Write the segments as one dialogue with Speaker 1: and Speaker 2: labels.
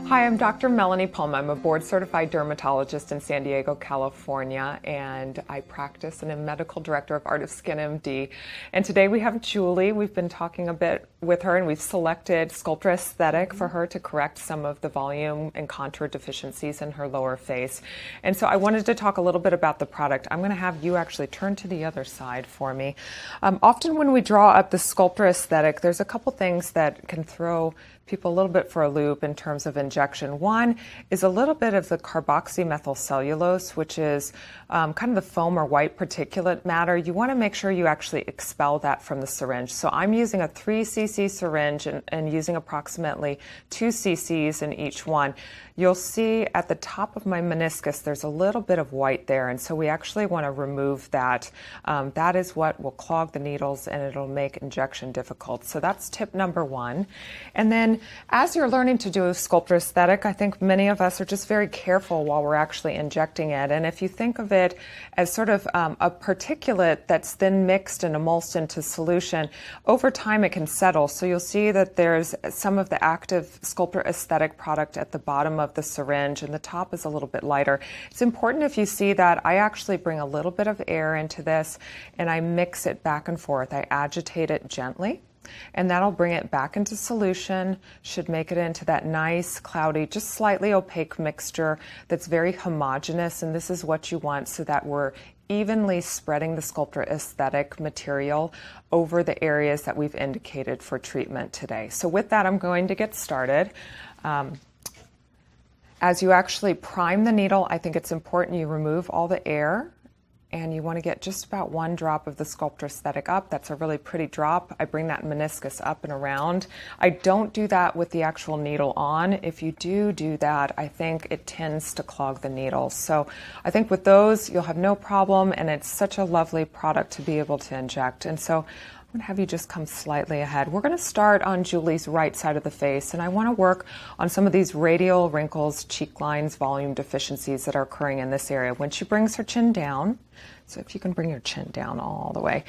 Speaker 1: Hi, I'm Dr. Melanie Palm. I'm a board-certified dermatologist in San Diego, California, and I practice and am medical director of Art of Skin MD. And today we have Julie. We've been talking a bit with her, and we've selected Sculptra Aesthetic for her to correct some of the volume and contour deficiencies in her lower face. And so I wanted to talk a little bit about the product. I'm going to have you actually turn to the other side for me. Often when we draw up the Sculptra Aesthetic, there's a couple things that can throw people a little bit for a loop in terms of injection. One is a little bit of the carboxymethylcellulose, which is kind of the foam or white particulate matter. You want to make sure you actually expel that from the syringe. So I'm using a 3 cc syringe and using approximately 2 cc's in each one. You'll see at the top of my meniscus there's a little bit of white there, and so we actually want to remove that. That is what will clog the needles and it'll make injection difficult. So that's tip number one. And then as you're learning to do a Sculptra Aesthetic, I think many of us are just very careful while we're actually injecting it. And if you think of it as sort of a particulate that's then mixed and emulsed into solution, over time it can settle. So you'll see that there's some of the active Sculptra Aesthetic product at the bottom of the syringe, and the top is a little bit lighter. It's important, if you see that, I actually bring a little bit of air into this and I mix it back and forth. I agitate it gently, and that'll bring it back into solution, should make it into that nice, cloudy, just slightly opaque mixture that's very homogeneous, and this is what you want so that we're evenly spreading the Sculptra Aesthetic material over the areas that we've indicated for treatment today. So with that, I'm going to get started. As you actually prime the needle, I think it's important you remove all the air, and you want to get just about 1 drop of the Sculptra Aesthetic up. That's a really pretty drop. I bring that meniscus up and around. I don't do that with the actual needle on. If you do that, I think it tends to clog the needles. So I think with those, you'll have no problem, and it's such a lovely product to be able to inject. And so I'm going to have you just come slightly ahead. We're going to start on Julie's right side of the face, and I want to work on some of these radial wrinkles, cheek lines, volume deficiencies that are occurring in this area. When she brings her chin down, so if you can bring your chin down all the way,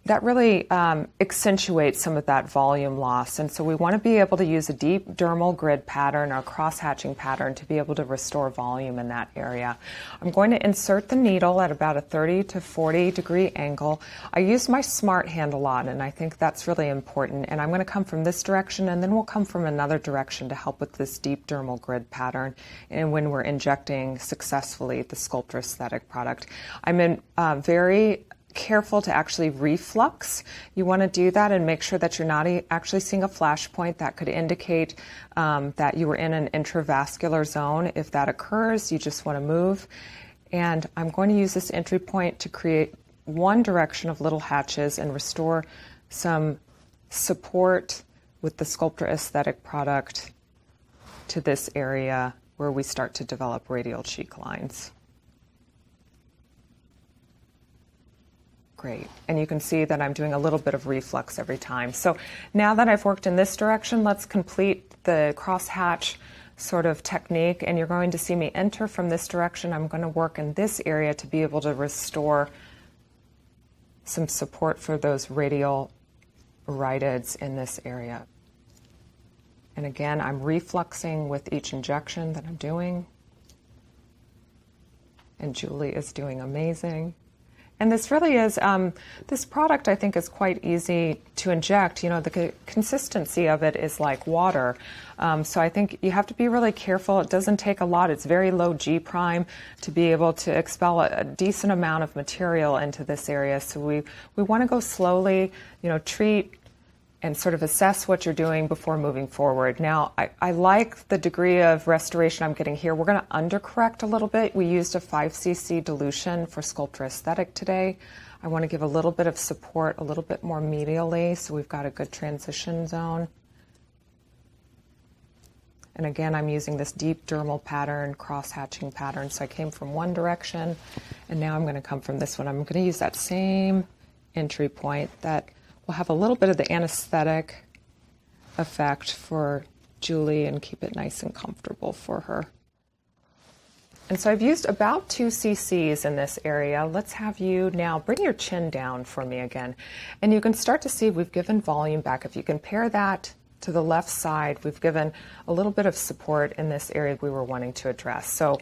Speaker 1: that really accentuates some of that volume loss. And so we want to be able to use a deep dermal grid pattern or cross-hatching pattern to be able to restore volume in that area. I'm going to insert the needle at about a 30 to 40 degree angle. I use my smart hand a lot, and I think that's really important. And I'm going to come from this direction, and then we'll come from another direction to help with this deep dermal grid pattern and when we're injecting successfully the Sculptra Aesthetic product. I'm in very careful to actually reflux. You want to do that and make sure that you're not actually seeing a flash point that could indicate that you were in an intravascular zone. If that occurs, you just want to move. And I'm going to use this entry point to create one direction of little hatches and restore some support with the Sculptra Aesthetic product to this area where we start to develop radial cheek lines. Great. And you can see that I'm doing a little bit of reflux every time. So now that I've worked in this direction, let's complete the crosshatch sort of technique. And you're going to see me enter from this direction. I'm going to work in this area to be able to restore some support for those radial rhytids in this area. And again, I'm refluxing with each injection that I'm doing. And Julie is doing amazing. And this really is, this product I think is quite easy to inject. You know, the consistency of it is like water. So I think you have to be really careful. It doesn't take a lot. It's very low G prime to be able to expel a decent amount of material into this area. So we want to go slowly, you know, treat and sort of assess what you're doing before moving forward. Now, I like the degree of restoration I'm getting here. We're going to undercorrect a little bit. We used a 5 cc dilution for Sculptra Aesthetic today. I want to give a little bit of support a little bit more medially, so we've got a good transition zone. And again, I'm using this deep dermal pattern, cross-hatching pattern. So I came from one direction, and now I'm going to come from this one. I'm going to use that same entry point that will have a little bit of the anesthetic effect for Julie and keep it nice and comfortable for her. And so I've used about 2 cc's in this area. Let's have you now bring your chin down for me again. And you can start to see we've given volume back. If you compare that to the left side, we've given a little bit of support in this area we were wanting to address. So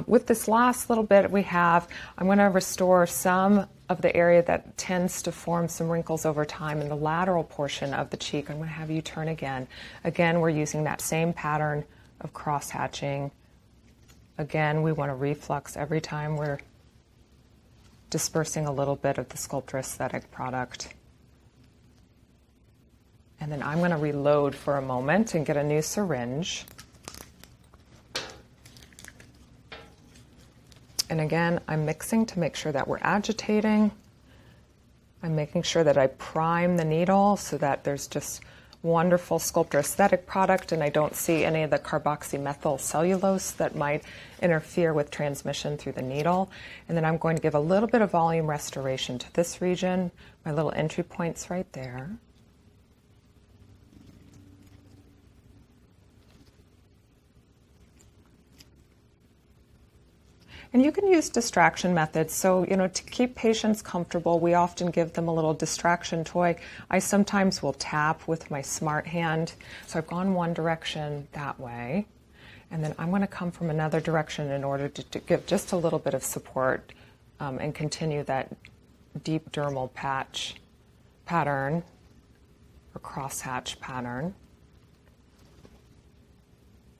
Speaker 1: with this last little bit we have, I'm going to restore some of the area that tends to form some wrinkles over time in the lateral portion of the cheek. I'm going to have you turn again. Again, we're using that same pattern of cross-hatching. Again, we want to reflux every time we're dispersing a little bit of the Sculptra aesthetic product. And then I'm going to reload for a moment and get a new syringe. And again, I'm mixing to make sure that we're agitating. I'm making sure that I prime the needle so that there's just wonderful Sculptra aesthetic product and I don't see any of the carboxymethyl cellulose that might interfere with transmission through the needle. And then I'm going to give a little bit of volume restoration to this region, my little entry points right there. And you can use distraction methods. So, to keep patients comfortable, we often give them a little distraction toy. I sometimes will tap with my smart hand. So I've gone one direction that way. And then I'm going to come from another direction in order to give just a little bit of support and continue that deep dermal patch pattern or crosshatch pattern.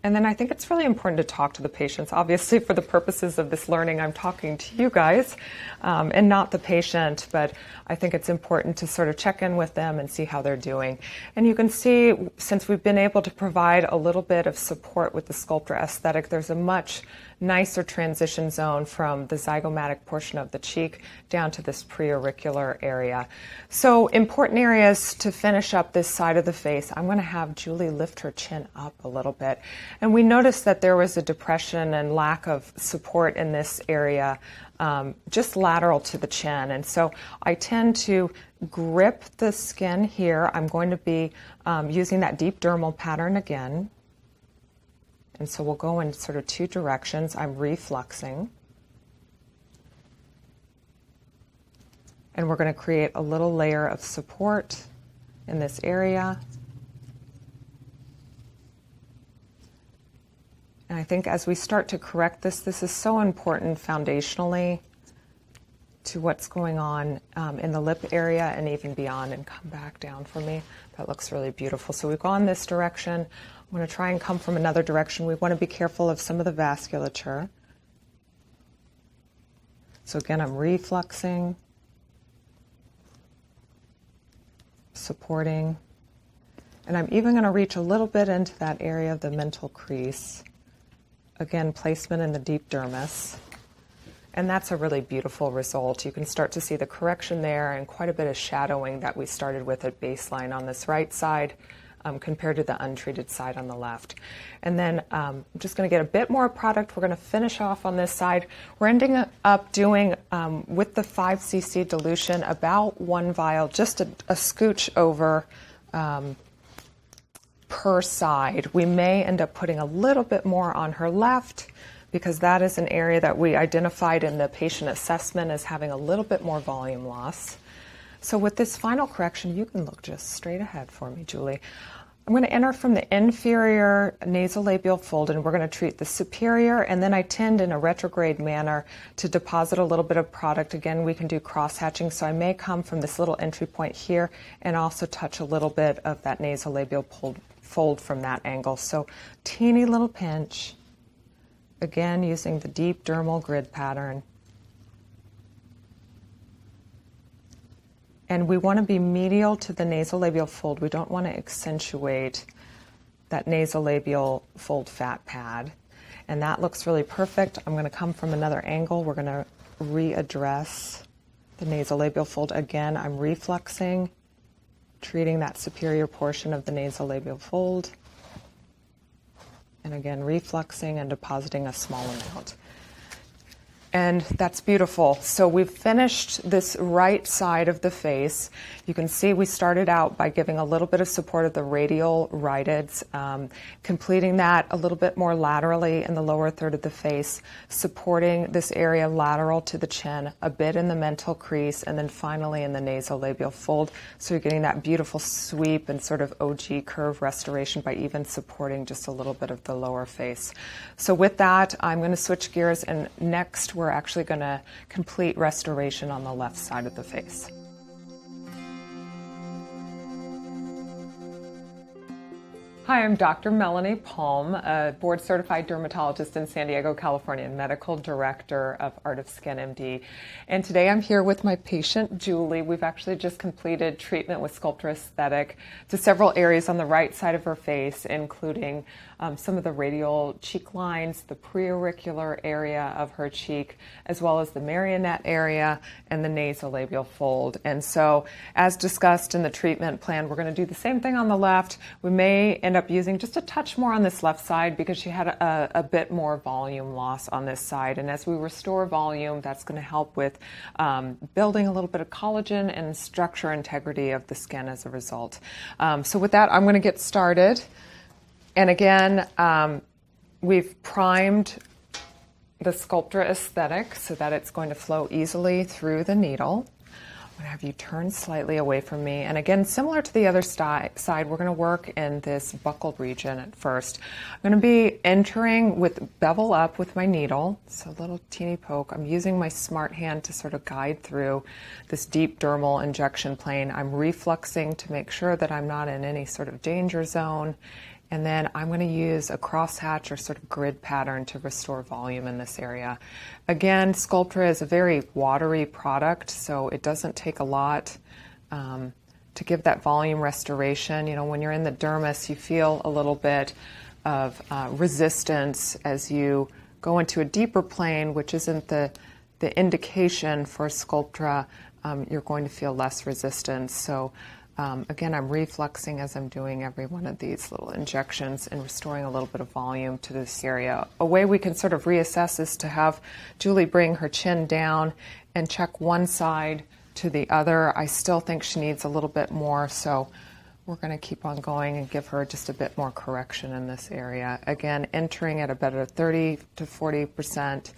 Speaker 1: And then I think it's really important to talk to the patients. Obviously, for the purposes of this learning, I'm talking to you guys and not the patient, but I think it's important to sort of check in with them and see how they're doing. And you can see, since we've been able to provide a little bit of support with the Sculptra aesthetic, there's a much nicer transition zone from the zygomatic portion of the cheek down to this preauricular area. So important areas to finish up this side of the face. I'm going to have Julie lift her chin up a little bit. And we noticed that there was a depression and lack of support in this area, just lateral to the chin. And so I tend to grip the skin here. I'm going to be using that deep dermal pattern again. And so we'll go in sort of two directions. I'm refluxing. And we're going to create a little layer of support in this area. And I think as we start to correct this, this is so important foundationally to what's going on in the lip area and even beyond. And come back down for me. That looks really beautiful. So we've gone this direction. I'm going to try and come from another direction. We want to be careful of some of the vasculature. So again, I'm refluxing, supporting, and I'm even going to reach a little bit into that area of the mental crease. Again, placement in the deep dermis. And that's a really beautiful result. You can start to see the correction there and quite a bit of shadowing that we started with at baseline on this right side compared to the untreated side on the left. And then I'm just going to get a bit more product. We're going to finish off on this side. We're ending up doing, with the 5 cc dilution, about 1 vial, just a scooch over per side. We may end up putting a little bit more on her left because that is an area that we identified in the patient assessment as having a little bit more volume loss. So with this final correction, you can look just straight ahead for me, Julie. I'm going to enter from the inferior nasolabial fold, and we're going to treat the superior, and then I tend in a retrograde manner to deposit a little bit of product. Again, we can do cross-hatching, so I may come from this little entry point here and also touch a little bit of that nasolabial fold from that angle. So teeny little pinch, again using the deep dermal grid pattern. And we want to be medial to the nasolabial fold. We don't want to accentuate that nasolabial fold fat pad. And that looks really perfect. I'm going to come from another angle. We're going to readdress the nasolabial fold. Again, I'm refluxing, treating that superior portion of the nasolabial fold. And again, refluxing and depositing a small amount. And that's beautiful. So we've finished this right side of the face. You can see we started out by giving a little bit of support of the radial rhytids, completing that a little bit more laterally in the lower third of the face, supporting this area lateral to the chin, a bit in the mental crease, and then finally in the nasolabial fold. So you're getting that beautiful sweep and sort of OG curve restoration by even supporting just a little bit of the lower face. So with that, I'm going to switch gears, and next we're actually going to complete restoration on the left side of the face. Hi, I'm Dr. Melanie Palm, a board-certified dermatologist in San Diego, California, and medical director of Art of Skin MD. And today I'm here with my patient, Julie. We've actually just completed treatment with Sculptra aesthetic to several areas on the right side of her face, including some of the radial cheek lines, the preauricular area of her cheek, as well as the marionette area and the nasolabial fold. And so, as discussed in the treatment plan, we're going to do the same thing on the left. We may end up using just a touch more on this left side because she had a bit more volume loss on this side. And as we restore volume, that's going to help with building a little bit of collagen and structure integrity of the skin as a result. So with that, I'm going to get started. And again, we've primed the Sculptra aesthetic so that it's going to flow easily through the needle. I'm going to have you turn slightly away from me. And again, similar to the other side, we're going to work in this buccal region at first. I'm going to be entering with bevel up with my needle, so a little teeny poke. I'm using my smart hand to sort of guide through this deep dermal injection plane. I'm refluxing to make sure that I'm not in any sort of danger zone. And then I'm going to use a crosshatch or sort of grid pattern to restore volume in this area. Again, Sculptra is a very watery product, so it doesn't take a lot to give that volume restoration. You know, when you're in the dermis, you feel a little bit of resistance as you go into a deeper plane, which isn't the indication for Sculptra. You're going to feel less resistance. So again, I'm refluxing as I'm doing every one of these little injections and restoring a little bit of volume to this area. A way we can sort of reassess is to have Julie bring her chin down and check one side to the other. I still think she needs a little bit more, so we're going to keep on going and give her just a bit more correction in this area. Again, entering at about a 30 to 40%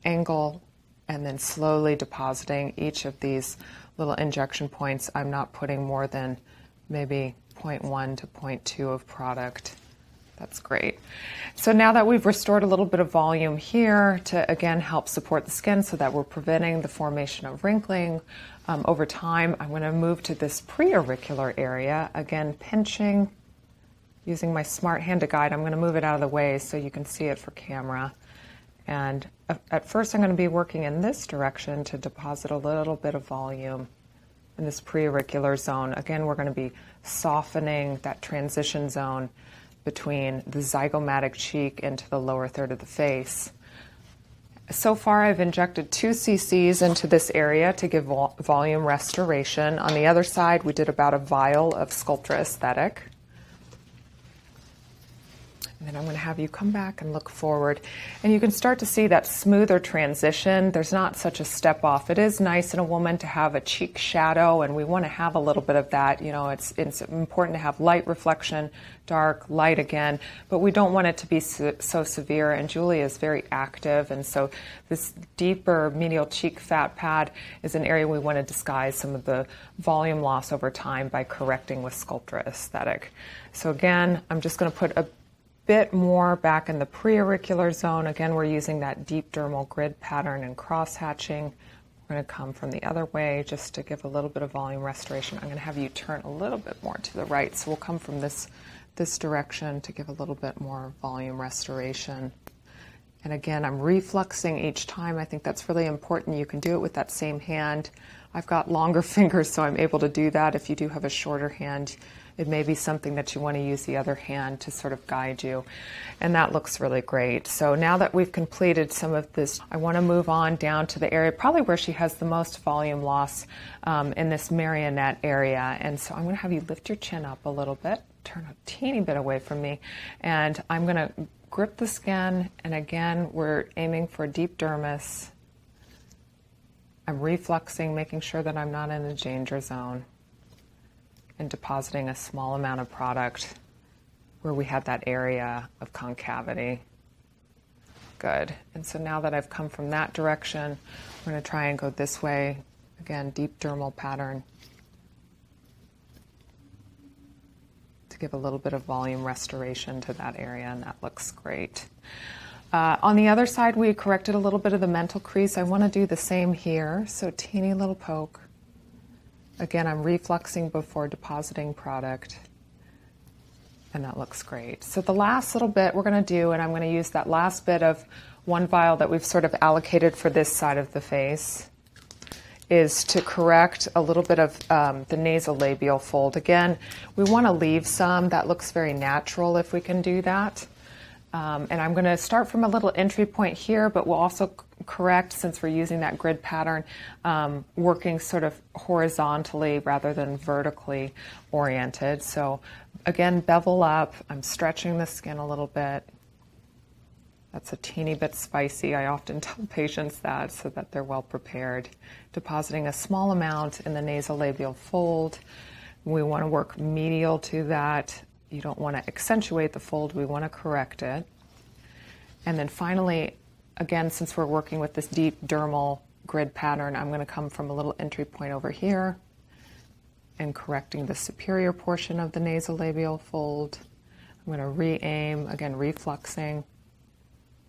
Speaker 1: angle, and then slowly depositing each of these little injection points. I'm not putting more than maybe 0.1 to 0.2 of product. That's great. So now that we've restored a little bit of volume here to, again, help support the skin so that we're preventing the formation of wrinkling over time, I'm going to move to this preauricular area. Again, pinching, using my smart hand to guide. I'm going to move it out of the way so you can see it for camera. And at first I'm going to be working in this direction to deposit a little bit of volume in this preauricular zone. Again, we're going to be softening that transition zone between the zygomatic cheek into the lower third of the face. So far I've injected 2 cc's into this area to give volume restoration. On the other side, we did about a vial of Sculptra aesthetic. And then I'm going to have you come back and look forward. And you can start to see that smoother transition. There's not such a step off. It is nice in a woman to have a cheek shadow, and we want to have a little bit of that. You know, it's important to have light reflection, dark, light again, but we don't want it to be so severe. And Julie is very active, and so this deeper medial cheek fat pad is an area we want to disguise some of the volume loss over time by correcting with Sculptra aesthetic. So again, I'm just going to put a bit more back in the preauricular zone. Again, we're using that deep dermal grid pattern and cross-hatching. We're going to come from the other way just to give a little bit of volume restoration. I'm going to have you turn a little bit more to the right. So we'll come from this direction to give a little bit more volume restoration. And again, I'm refluxing each time. I think that's really important. You can do it with that same hand. I've got longer fingers, so I'm able to do that. If you do have a shorter hand, it may be something that you want to use the other hand to sort of guide you. And that looks really great. So now that we've completed some of this, I want to move on down to the area probably where she has the most volume loss in this marionette area. And so I'm going to have you lift your chin up a little bit, turn a teeny bit away from me, and I'm going to grip the skin, and again, we're aiming for deep dermis. I'm refluxing, making sure that I'm not in a danger zone, and depositing a small amount of product where we had that area of concavity. Good. And so now that I've come from that direction, I'm going to try and go this way. Again, deep dermal pattern to give a little bit of volume restoration to that area, and that looks great. On the other side, we corrected a little bit of the mental crease. I want to do the same here, so teeny little poke. Again, I'm refluxing before depositing product, and that looks great. So the last little bit we're going to do, and I'm going to use that last bit of one vial that we've sort of allocated for this side of the face, is to correct a little bit of the nasolabial fold. Again, we want to leave some. That looks very natural if we can do that. And I'm going to start from a little entry point here, but we'll also correct, since we're using that grid pattern, working sort of horizontally rather than vertically oriented. So again, bevel up. I'm stretching the skin a little bit. That's a teeny bit spicy. I often tell patients that so that they're well prepared. Depositing a small amount in the nasolabial fold. We want to work medial to that. You don't want to accentuate the fold. We want to correct it. And then finally, again, since we're working with this deep dermal grid pattern, I'm going to come from a little entry point over here and correcting the superior portion of the nasolabial fold. I'm going to re-aim, again, refluxing,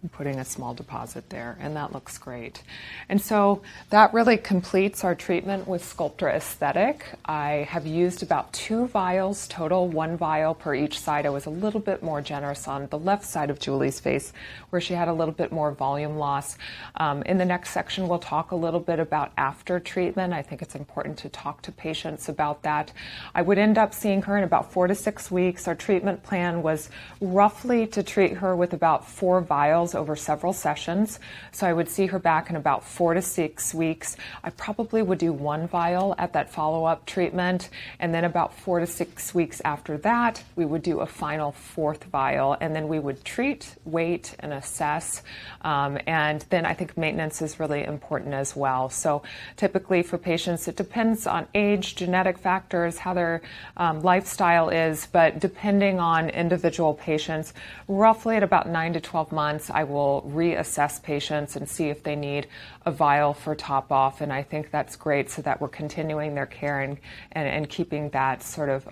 Speaker 1: and putting a small deposit there, and that looks great. And so that really completes our treatment with Sculptra Aesthetic. I have used about 2 vials total, 1 vial per each side. I was a little bit more generous on the left side of Julie's face, where she had a little bit more volume loss. In the next section, we'll talk a little bit about after treatment. I think it's important to talk to patients about that. I would end up seeing her in about 4 to 6 weeks. Our treatment plan was roughly to treat her with about 4 vials over several sessions. So I would see her back in about 4 to 6 weeks. I probably would do 1 vial at that follow-up treatment, and then about 4 to 6 weeks after that, we would do a final 4th vial, and then we would treat, wait, and assess. And then I think maintenance is really important as well. So typically for patients, it depends on age, genetic factors, how their lifestyle is, but depending on individual patients, roughly at about 9 to 12 months, I will reassess patients and see if they need a vial for top off, and I think that's great so that we're continuing their care and keeping that sort of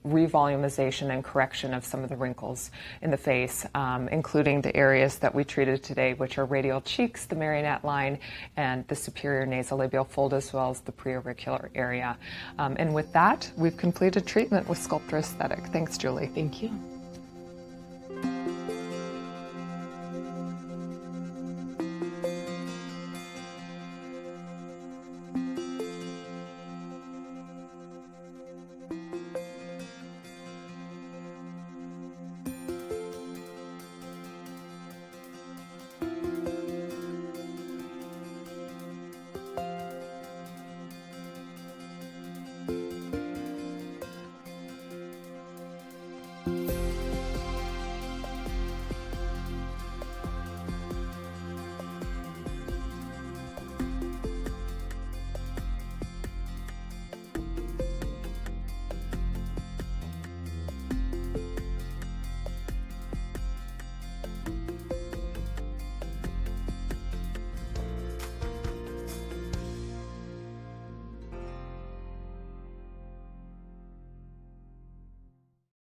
Speaker 1: revolumization and correction of some of the wrinkles in the face, including the areas that we treated today, which are radial cheeks, the marionette line, and the superior nasolabial fold, as well as the preauricular area. And with that, we've completed treatment with Sculptra Aesthetic. Thanks, Julie.
Speaker 2: Thank you.